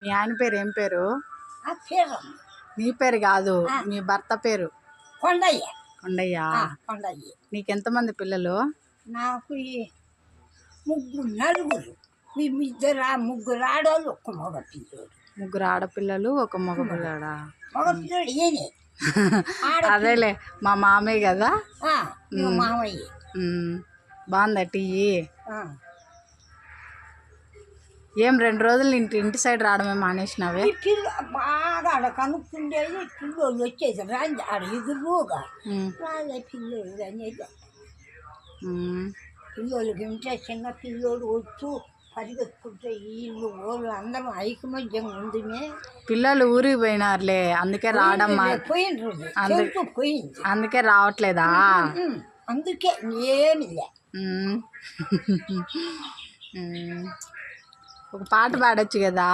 మీ ఆయన పేరు ఏం పేరు? పేరమ్మ. నీ పేరు కాదు, మీ భర్త పేరు. కొండయ్య. కొండయ్య. కొండయ్య. నీకెంతమంది పిల్లలు? నాకు నలుగురు. ముగ్గురు ఆడవాళ్ళు, ఒక్క మగ పిల్లడు. ముగ్గురు ఆడపిల్లలు, ఒక మగ పిల్లడా? మగ పిల్లడు ఏనే. అదేలే, మా మామయ్య కదా. మామయ్య. బాగుందా టీ? ఏం 2 రోజులు ఇంటి సైడ్ రావడమే మానేసినావే? బాగా ఆడ కనుక్కుండేది. పిల్లోళ్ళు వచ్చేది రాంది ఆడ ఎదురుగా రాలే పిల్లోళ్ళు అనేది. పిల్లోళ్ళకి ఉంటే చిన్న పిల్లోడు వచ్చు పరిగెత్తుకుంటే వీళ్ళు వాళ్ళు అందరం ఐకమత్యం ఉంది. పిల్లలు ఊరికి పోయినారులే, అందుకే రావడం పోయింది. అందుకే రావట్లేదా? అందుకే ఏమి లే. ఒక పాట పాడొచ్చు కదా.